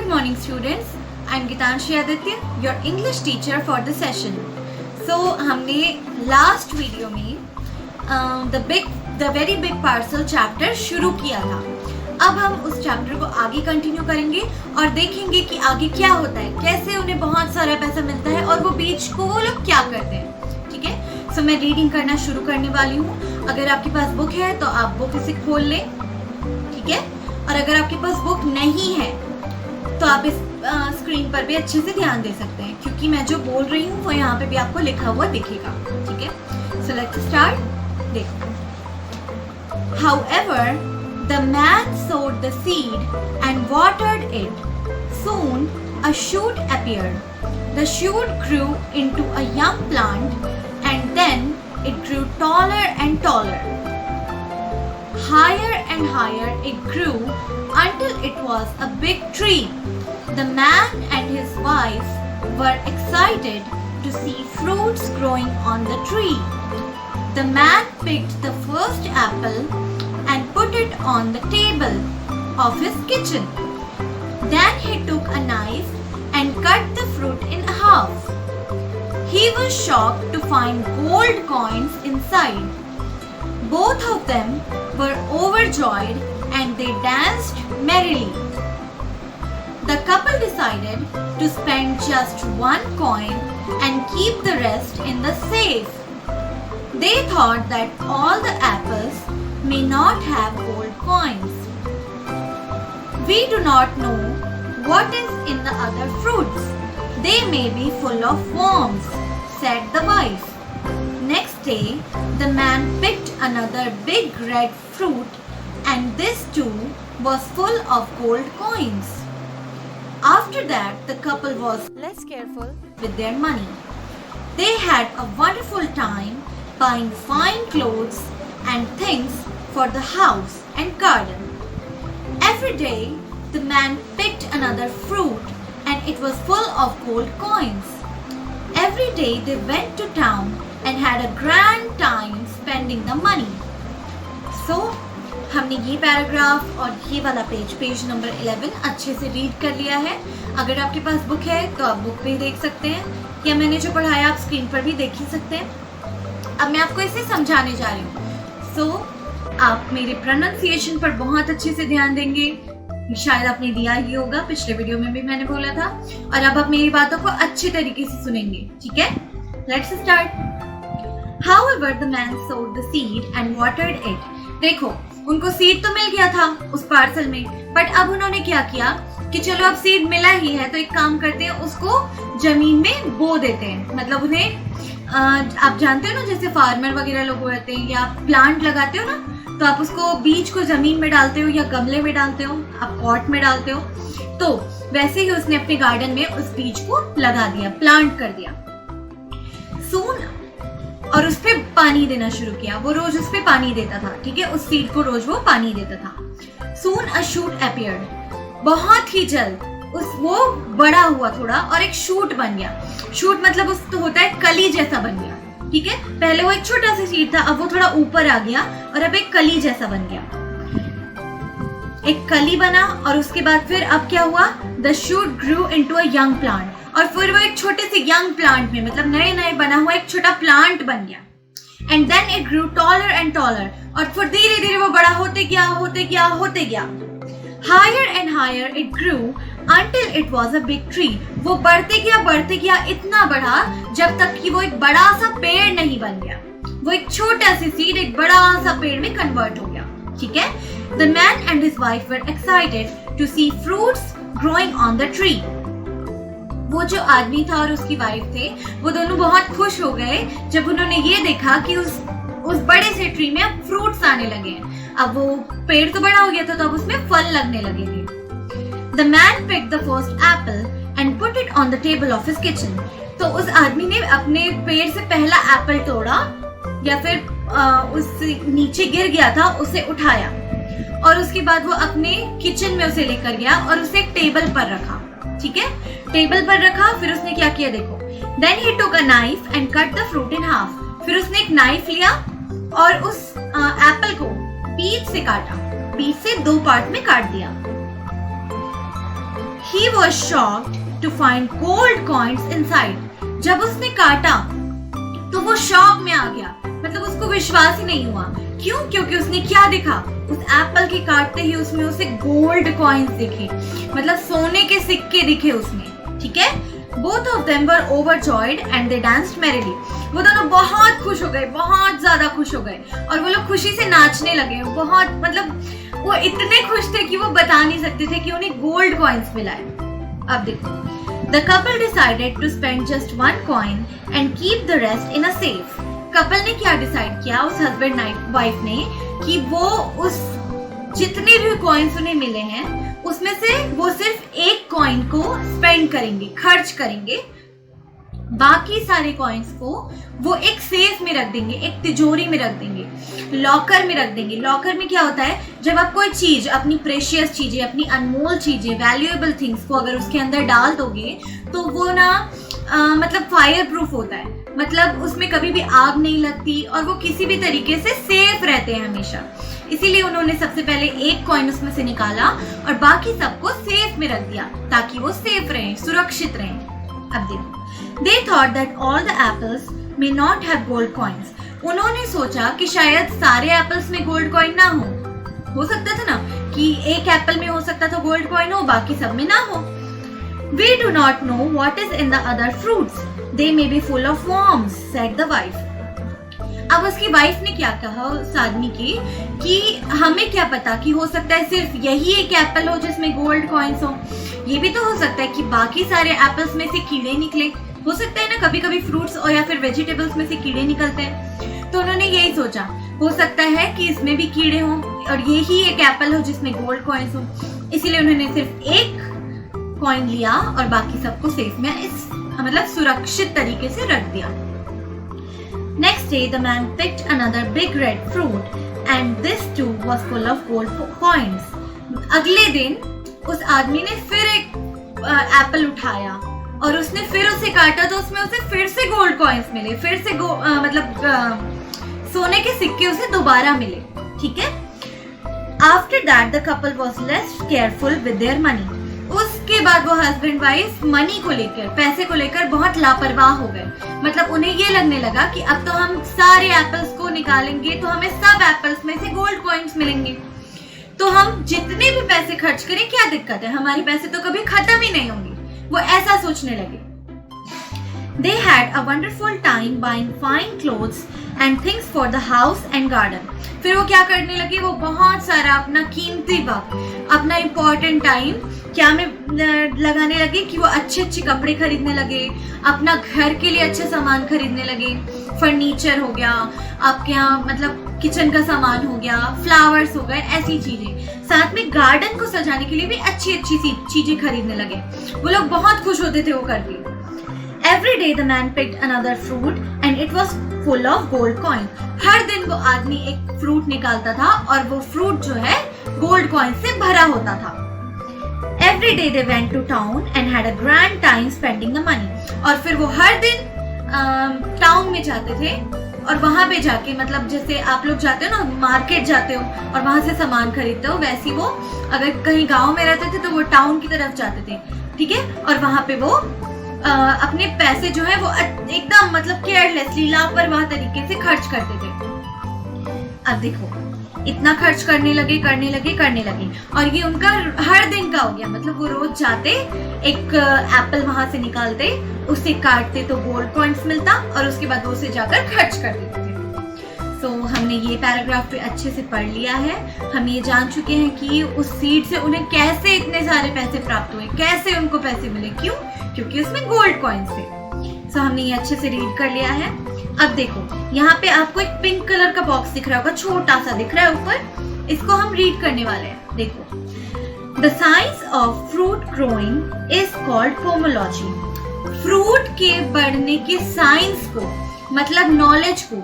Good morning students, I am Gitanshi Aditya, your English teacher for the session. So हमने last video में the very big parcel chapter शुरू किया था. अब हम उस चैप्टर को आगे कंटिन्यू करेंगे और देखेंगे कि आगे क्या होता है, कैसे उन्हें बहुत सारा पैसा मिलता है और वो बीच को वो लोग क्या करते हैं. ठीक है, सो मैं रीडिंग करना शुरू करने वाली हूँ. अगर आपके पास बुक है तो आप बुक इसे खोल लें. ठीक है, और अगर आपके पास बुक नहीं है तो आप इस स्क्रीन पर भी अच्छे से ध्यान दे सकते हैं, क्योंकि मैं जो बोल रही हूँ वो यहाँ पे भी आपको लिखा हुआ दिखेगा. ठीक है, सो लेट्स स्टार्ट. देखो, However, the man sowed the seed and watered it. Soon, a shoot appeared. The shoot grew into a young plant, and then it grew taller and taller. Higher and higher it grew until it was a big tree. The man and his wife were excited to see fruits growing on the tree. The man picked the first apple and put it on the table of his kitchen. Then he took a knife and cut the fruit in half. He was shocked to find gold coins inside. Both of them were overjoyed and they danced merrily. The couple decided to spend just one coin and keep the rest in the safe. They thought that all the apples may not have gold coins. We do not know what is in the other fruits. They may be full of worms, said the wife. Next day, the man picked another big red fruit, and this too was full of gold coins. After that, the couple was less careful with their money. They had a wonderful time buying fine clothes and things for the house and garden. Every day, the man picked another fruit, and it was full of gold coins. Every day, they went to town and had a grand time spending the money. So, हमने ये paragraph और ये वाला page number 11 अच्छे से read कर लिया है. अगर आपके पास बुक है तो आप बुक पे देख सकते हैं, या मैंने जो पढ़ाया आप स्क्रीन पर भी देख ही सकते हैं. अब मैं आपको इसे समझाने जा रही हूँ. सो आप मेरे प्रोनाउंसिएशन पर बहुत अच्छे से ध्यान देंगे. शायद आपने दिया ही होगा, पिछले वीडियो में भी मैंने बोला था. और अब आप मेरी बातों को अच्छे तरीके से सुनेंगे. ठीक है, let's start. However, the man sowed the seed and watered it. देखो, उनको सीड तो मिल गया था उस पार्सल में, बट अब उन्होंने क्या किया कि चलो अब सीड मिला ही है तो एक काम करते हैं, उसको जमीन में बो देते हैं. मतलब उन्हें आप जानते हो ना, जैसे फार्मर वगैरह लोग रहते हैं या प्लांट लगाते हो ना, तो आप उसको बीज को जमीन में डालते हो या गमले में डालते हो, आप पॉट में डालते हो. तो वैसे ही उसने अपने गार्डन में उस बीज को लगा दिया, प्लांट कर दिया. सून, और उस पे पानी देना शुरू किया. वो रोज उस पे पानी देता था. ठीक है, उस सीड को रोज वो पानी देता था. सून अ शूट अपीयर्ड. बहुत ही जल्द वो बड़ा हुआ थोड़ा और एक शूट बन गया. शूट मतलब उस तो होता है कली जैसा बन गया. ठीक है, पहले वो एक छोटा सा सीड था, अब वो थोड़ा ऊपर आ गया और अब एक कली जैसा बन गया. एक कली बना और उसके बाद फिर अब क्या हुआ, the shoot grew into a young plant. और फिर वो एक छोटे से यंग प्लांट में, मतलब नए नए बना हुआ एक छोटा प्लांट बन गया. And then it grew taller and taller. और फिर धीरे धीरे वो बड़ा होते गया होते गया होते गया. Higher and higher it grew until it was a big tree. वो बढ़ते गया इतना बड़ा जब तक कि वो एक बड़ा सा पेड़ नहीं बन गया. वो एक छोटा सी सीड एक बड़ा सा पेड़ में कन्वर्ट हो गया. ठीक है, the man and his wife were excited to see fruits growing on the tree. वो जो आदमी था और उसकी वाइफ थे, वो दोनों बहुत खुश हो गए जब उन्होंने ये देखा कि उस बड़े से ट्री में अब फ्रूट्स आने लगे हैं. अब वो पेड़ तो बड़ा हो गया था तो अब उसमें फल लगने लगे थे. The man picked the first apple and put it on the table of his kitchen. तो उस आदमी ने अपने पेड़ से पहला एप्पल तोड़ा, या फिर उस नीचे गिर गया था उसे उठाया, और उसके बाद वो अपने किचन में उसे लेकर गया और उसे एक टेबल पर रखा. ठीक है, टेबल पर रखा. फिर उसने क्या किया, देखो, then he took a knife and cut the fruit in half. फिर उसने एक नाइफ लिया और उस एप्पल को बीच से काटा, बीच से 2 पार्ट में काट दिया. He was shocked to find gold coins inside. जब उसने काटा तो वो शॉक में आ गया, मतलब उसको विश्वास ही नहीं हुआ। क्यों? क्योंकि उसने क्या देखा? उस एप्पल के काटते ही उसमें उसे गोल्ड कॉइन्स दिखे, मतलब सोने के सिक्के दिखे उसमें। ठीक है, both of them were overjoyed and they danced merrily. वो दोनों बहुत खुश हो गए, बहुत ज्यादा खुश हो गए, और वो लोग खुशी से नाचने लगे। बहुत मतलब वो इतने खुश थे कि वो बता नहीं सकते थे कि उन्हें गोल्ड कॉइन्स मिला है। अब देखो, the couple decided to spend just one coin and keep the rest in a safe. Couple ने क्या डिसाइड किया, उस हस्बैंड वाइफ ने, कि वो उस जितने भी कॉइन्स उन्हें मिले हैं उसमें से वो सिर्फ एक कॉइन को स्पेंड करेंगे, खर्च करेंगे। बाकी सारे कॉइन्स को वो एक सेफ में रख देंगे, एक तिजोरी में रख देंगे, लॉकर में रख देंगे। लॉकर में क्या होता है, जब आप कोई चीज, अपनी प्रेशियस चीजें, अपनी अनमोल चीजें, वैल्यूएबल थिंग्स को अगर उसके अंदर डाल दोगे तो वो ना मतलब फायर प्रूफ होता है, मतलब उसमें कभी भी आग नहीं लगती और वो किसी भी तरीके से सेफ रहते हैं हमेशा। इसीलिए उन्होंने सबसे पहले एक कॉइन उसमें से निकाला और बाकी सबको सेफ में रख दिया ताकि वो सेफ रहें, सुरक्षित रहें। अब देखो, they thought that all the apples may not have gold coins. उन्होंने सोचा कि शायद सारे एप्पल्स में गोल्ड कॉइन ना हो सकता था ना कि एक एप्पल में हो सकता था गोल्ड कॉइन हो, बाकी सब में ना हो। We do not know what is in the other fruits. They may be full of worms, said the wife. अब उसकी वाइफ ने क्या कहा उस आदमी की कि हमें क्या पता कि हो सकता है सिर्फ यही एक एप्पल हो जिसमें गोल्ड कॉइन्स हो, ये भी तो हो सकता है कि बाकी सारे एप्पल्स में से कीड़े निकले। हो सकता है ना, कभी कभी फ्रूट्स और या फिर वेजिटेबल्स में से कीड़े निकलते हैं। तो उन्होंने यही सोचा, हो सकता है कि इसमें भी कीड़े हों और यही एक एप्पल हो जिसमें गोल्ड कॉइन्स हो। इसीलिए उन्होंने सिर्फ एक कॉइन लिया और बाकी सबको सेफ में मतलब सुरक्षित तरीके से रख दिया। Next day, the man picked another big red fruit, and this too was full of gold coins. अगले दिन उस आदमी ने फिर एक एप्पल उठाया और उसने फिर उसे काटा तो उसमें उसे फिर से गोल्ड कॉइन्स मिले, फिर से सोने के सिक्के उसे दोबारा मिले। ठीक है। After that, the couple was less careful with their money. उसके बाद वो हस्बैंड वाइफ मनी को लेकर, पैसे को लेकर बहुत लापरवाह हो गए। मतलब उन्हें ये लगने लगा कि अब तो हम सारे एप्पल्स को निकालेंगे तो हमें सब एप्पल्स में से गोल्ड कॉइन्स मिलेंगे, तो हम जितने भी पैसे खर्च करें क्या दिक्कत है, हमारे पैसे तो कभी खत्म ही नहीं होंगे। वो ऐसा सोचने लगे। They had a wonderful time buying fine clothes and things for the house and garden. फिर वो क्या करने लगे, वो बहुत सारा अपना कीमती वक्त, अपना इम्पोर्टेंट टाइम क्या में लगाने लगे कि वो अच्छे अच्छे कपड़े खरीदने लगे, अपना घर के लिए अच्छे सामान खरीदने लगे। फर्नीचर हो गया, आपके यहाँ मतलब किचन का सामान हो गया, फ्लावर्स हो गए, ऐसी चीजें। साथ में गार्डन को सजाने के लिए भी अच्छी अच्छी सी चीजें खरीदने लगे। वो लोग बहुत खुश होते थे वो करके। Every day the man picked another fruit and it was full of gold coin. हर दिन वो आदमी एक फ्रूट निकालता था और वो फ्रूट जो है गोल्ड कॉइन से भरा होता था। Every day they went to town and had a grand time spending the money. और फिर वो हर दिन टाउन में जाते थे और वहां पे जाके, मतलब जैसे आप लोग जाते हो ना, मार्केट जाते हो और वहां से सामान खरीदते हो, वैसे वो अगर कहीं गांव में रहते थे तो वो टाउन की तरफ जाते थे। ठीक है। और वहां पे वो अपने पैसे जो है वो एकदम मतलब केयरलेसली, लापरवाह तरीके से खर्च करते थे। अब देखो, इतना खर्च करने लगे और ये उनका हर दिन का हो गया। मतलब वो रोज जाते, एक एप्पल वहां से निकालते, उसे काटते तो गोल्ड कॉइन्स मिलता और उसके बाद वो उसे जाकर खर्च कर देते थे। तो हमने ये पैराग्राफ पे अच्छे से पढ़ लिया है। हम ये जान चुके हैं कि उस सीड से उन्हें कैसे इतने सारे पैसे प्राप्त हुए, कैसे उनको पैसे मिले। क्यों? क्योंकि उसमें गोल्ड कॉइन्स थे। तो हमने ये अच्छे से रीड कर लिया है। अब देखो, यहाँ पे आपको एक पिंक कलर का बॉक्स दिख रहा होगा, छोटा सा दिख रहा है ऊपर, इसको हम रीड करने वाले हैं। देखो, The science of fruit growing is called pomology. Fruit के बढ़ने के साइंस को, मतलब नॉलेज को,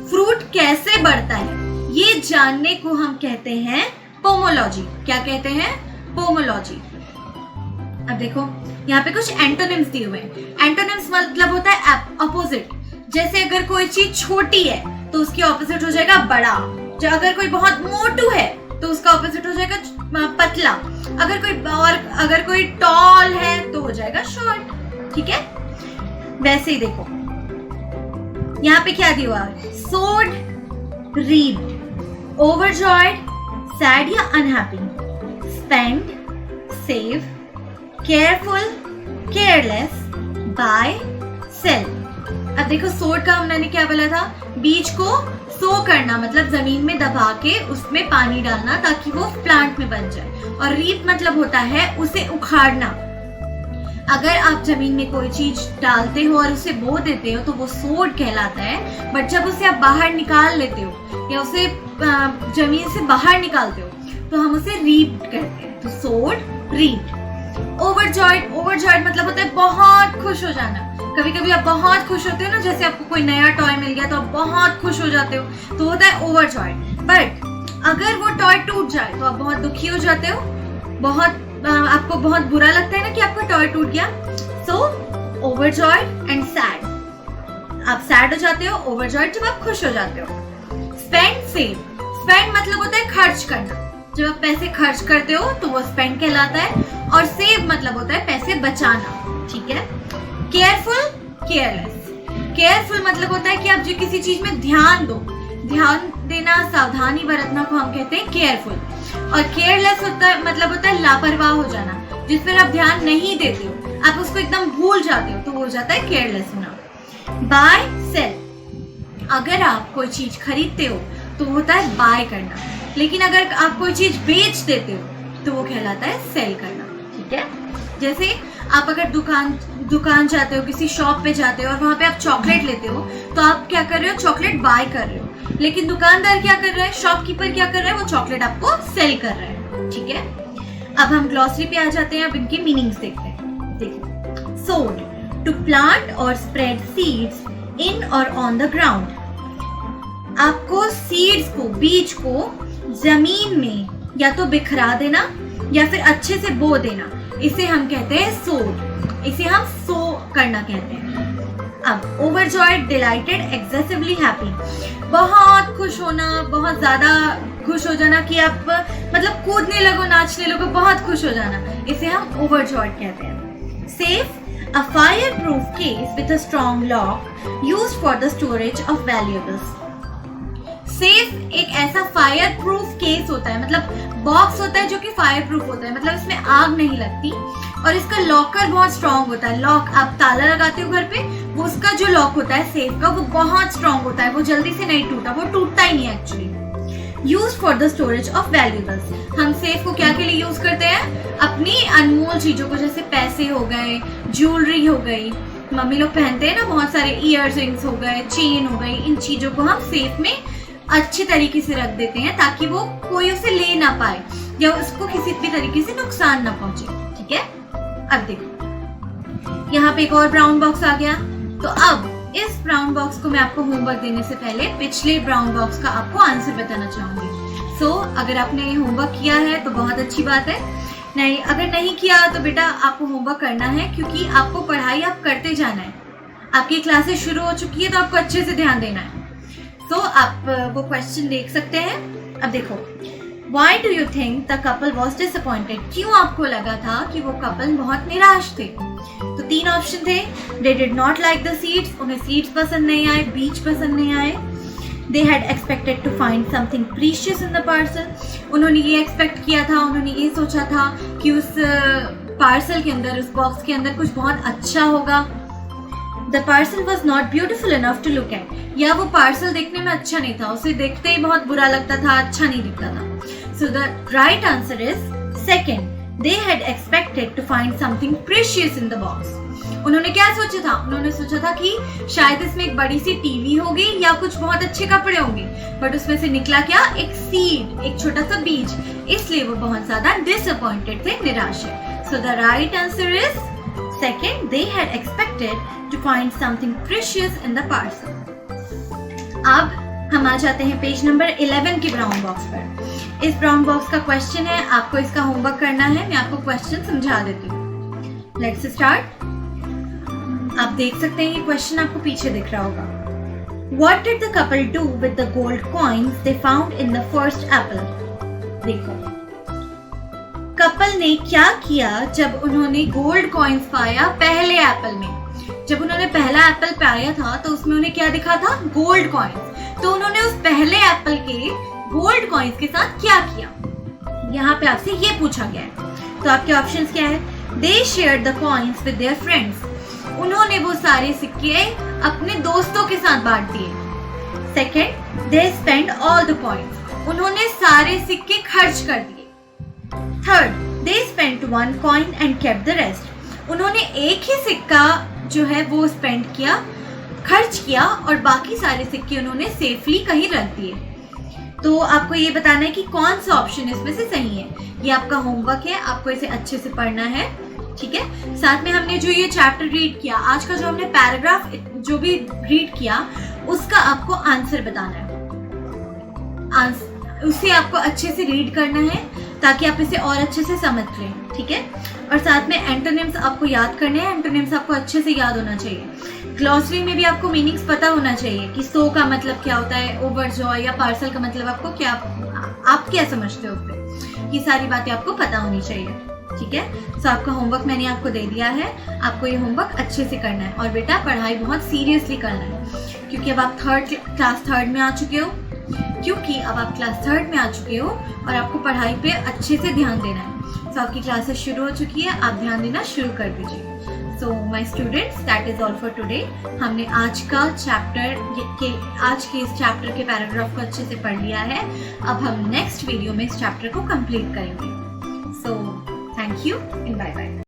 फ्रूट कैसे बढ़ता है ये जानने को हम कहते हैं पोमोलॉजी। क्या कहते हैं? पोमोलॉजी। अब देखो, यहाँ पे कुछ एंटोनिम्स दिए हुए हैं। एंटोनिम्स मतलब होता है अपोजिट। जैसे अगर कोई चीज छोटी है तो उसकी ऑपोजिट हो जाएगा बड़ा। अगर कोई बहुत मोटू है तो उसका ऑपोजिट हो जाएगा पतला, अगर कोई टॉल है तो हो जाएगा शॉर्ट, ठीक है। वैसे ही देखो यहाँ पे क्या दिया हुआ है, सोड, रीड, ओवरजॉयड, सैड या unhappy, spend, save, careful, careless, buy, sell. अब देखो सोड का हमने क्या बोला था, बीज को सो करना मतलब जमीन में दबा के उसमें पानी डालना ताकि वो प्लांट में बन जाए, और रीप मतलब होता है उसे उखाड़ना। अगर आप जमीन में कोई चीज डालते हो और उसे बो देते हो तो वो सोड कहलाता है, बट जब उसे आप बाहर निकाल लेते हो या उसे जमीन से बाहर निकालते हो तो हम उसे रीप कहते हैं। तो सोड, रीप। ओवरजॉयड मतलब होता है बहुत खुश हो जाना। कभी कभी आप बहुत खुश होते हो ना, जैसे आपको कोई नया टॉय मिल गया तो आप बहुत खुश हो जाते हो, तो होता है ओवरजॉयड। बट अगर वो टॉय टूट जाए तो आप बहुत दुखी हो जाते हो, आपको बहुत बुरा लगता है ना कि आपका टॉय टूट गया। सो ओवरजॉयड एंड सैड, आप सैड हो जाते हो, ओवरजॉयड जब आप खुश हो जाते हो। Spend, save. स्पेंड मतलब होता है खर्च करना, जब आप पैसे खर्च करते हो तो वो स्पेंड कहलाता है, और सेव मतलब होता है पैसे बचाना, ठीक है। Careful, careless. केयरफुल मतलब होता है कि आप जो किसी चीज में ध्यान दो, ध्यान देना, सावधानी बरतना को हम कहते हैं केयरफुल। और केयरलेस मतलब होता है लापरवाह हो जाना, जिस पर आप ध्यान नहीं देते हो, आप उसको एकदम भूल जाते हो, तो वो हो जाता है केयरलेस होना। Buy, sell. अगर आप कोई चीज खरीदते हो तो होता है बाय करना, लेकिन अगर आप कोई चीज बेच देते हो तो वो कहलाता है सेल करना, ठीक है। जैसे आप अगर दुकान जाते हो, किसी शॉप पे जाते हो और वहां पे आप चॉकलेट लेते हो, तो आप क्या कर रहे हो, चॉकलेट बाय कर रहे हो, लेकिन दुकानदार क्या कर रहा है, शॉपकीपर क्या कर रहा है, वो चॉकलेट आपको सेल कर रहा है, ठीक है। अब हम ग्लॉसरी पे आ जाते हैं, अब इनके मीनिंग्स देखते हैं। देखो, सोड, टू प्लांट और स्प्रेड सीड्स इन और ऑन द ग्राउंड। आपको सीड्स को, बीज को जमीन में या तो बिखरा देना या फिर अच्छे से बो देना, इसे हम कहते हैं सोड, इसे हम सो करना कहते हैं। अब ओवरजॉयड, डिलाइटेड, एक्सेसिवली हैप्पी, बहुत खुश होना, बहुत ज्यादा खुश हो जाना कि आप मतलब कूदने लगो, नाचने लगो, बहुत खुश हो जाना, इसे हम ओवरजॉयड कहते हैं। Safe, a fire proof case with a strong lock used for the storage of valuables. Safe एक ऐसा फायर प्रूफ केस होता है, मतलब बॉक्स होता है जो कि फायर प्रूफ होता है, मतलब इसमें आग नहीं लगती, और इसका लॉकर बहुत स्ट्रॉन्ग होता है। लॉक, आप ताला लगाते हो घर पे, वो उसका जो लॉक होता है सेफ का, वो बहुत स्ट्रॉन्ग होता है, वो जल्दी से नहीं टूटा, वो टूटता ही नहीं actually. Use for the storage of valuables, हम सेफ को क्या के लिए यूज करते हैं, अपनी अनमोल चीजों को, जैसे पैसे हो गए, ज्वेलरी हो गई, मम्मी लोग पहनते हैं ना बहुत सारे, इयर रिंग्स हो गए, चेन हो गई, इन चीजों को हम सेफ में अच्छे तरीके से रख देते हैं ताकि वो कोई उसे ले ना पाए या उसको किसी भी तरीके से नुकसान ना पहुंचे, ठीक है। अब देखो यहाँ पे एक और ब्राउन बॉक्स आ गया, तो अब इस ब्राउन बॉक्स को मैं आपको होमवर्क देने से पहले पिछले ब्राउन बॉक्स का आपको आंसर बताना चाहूंगी। सो अगर आपने ये होमवर्क किया है तो बहुत अच्छी बात है, नहीं अगर नहीं किया तो बेटा आपको होमवर्क करना है, क्योंकि आपको पढ़ाई आप करते जाना है, आपकी क्लासेस शुरू हो चुकी है तो आपको अच्छे से ध्यान देना है। तो आप वो क्वेश्चन देख सकते हैं। अब देखो, Why do you think the couple was disappointed? क्यों आपको लगा था कि वो कपल बहुत निराश थे? तो तीन ऑप्शन थे। They did not like the seeds, उन्हें सीड्स पसंद नहीं आए, बीज पसंद नहीं आए। They had expected to find something precious in the parcel, उन्होंने ये एक्सपेक्ट किया था, उन्होंने ये सोचा था कि उस पार्सल के अंदर, उस बॉक्स के अंदर कुछ बहुत अच्छा होगा। The parcel was not beautiful enough to look at, या वो पार्सल देखने में अच्छा नहीं था, उसे देखते ही बहुत बुरा लगता था, अच्छा नहीं दिखता था। So the right answer is second. They had expected to find something precious in the box. उन्होंने क्या सोचा था? उन्होंने सोचा था कि शायद इसमें एक बड़ी सी टीवी होगी या कुछ बहुत अच्छे कपड़े होंगे, बट उसमें से निकला क्या? एक सीड, एक छोटा सा बीज, इसलिए वो बहुत ज्यादा डिसअपॉइंटेड थे, निराश है। So the right answer is second. They had expected to find something precious in the parcel. अब हम आ जाते हैं पेज नंबर 11 के ब्राउन बॉक्स पर। इस ब्राउन बॉक्स का क्वेश्चन है, आपको इसका होमवर्क करना है, मैं आपको क्वेश्चन समझा देती हूँ। Let's start. आप देख सकते हैं ये क्वेश्चन आपको पीछे दिख रहा होगा। What did the couple do with the gold coins they found in the first apple? देखो, कपल ने क्या किया जब उन्होंने गोल्ड कॉइन्स पाया पहले एप्पल में? जब उन्होंने पहला एप्पल पाया था तो उसमें उन्हें क्या दिखा था? Gold coins. तो उन्होंने उस पहले एप्पल के गोल्ड कॉइन्स के साथ क्या किया? यहाँ पे आपसे ये पूछा गया है। तो आपके ऑप्शंस क्या है? They share the coins with their friends. उन्होंने वो सारे सिक्के अपने दोस्तों के साथ बांट दिए। Second, they spend all the coins. उन्होंने सारे सिक्के खर्च कर दिए। Third, they spent one coin and kept the rest. उन्होंने एक ही सिक्का जो है वो स्पेंड किया, खर्च किया, और बाकी सारे सिक्के उन्होंने सेफली कहीं रख दिए। तो आपको ये बताना है कि कौन सा ऑप्शन इसमें से सही है। ये आपका होमवर्क है, आपको इसे अच्छे से पढ़ना है, ठीक है। साथ में हमने जो ये चैप्टर रीड किया, आज का जो हमने पैराग्राफ जो भी रीड किया, उसका आपको आंसर बताना है। उसे आपको अच्छे से रीड करना है ताकि आप इसे और अच्छे से समझ लें, ठीक है। और साथ में एंटोनिम्स आपको याद करने हैं। एंटोनिम्स आपको अच्छे से याद होना चाहिए। ग्लॉसरी में भी आपको मीनिंग्स पता होना चाहिए कि सो का मतलब क्या होता है, ओवरजॉय या पार्सल का मतलब आपको क्या, आप क्या समझते हो उससे। ये सारी बातें आपको पता होनी चाहिए, ठीक है। सो आपका होमवर्क मैंने आपको दे दिया है। आपको ये होमवर्क अच्छे से करना है और बेटा पढ़ाई बहुत सीरियसली करना है, क्योंकि अब आप क्लास थर्ड में आ चुके हो और आपको पढ़ाई पे अच्छे से ध्यान देना है। सो आपकी क्लासेस शुरू हो चुकी है, आप ध्यान देना शुरू कर दीजिए। So my students, that is all for today. हमने आज के इस चैप्टर के पैराग्राफ को अच्छे से पढ़ लिया है। अब हम नेक्स्ट वीडियो में इस चैप्टर को कंप्लीट करेंगे। So thank you and bye bye.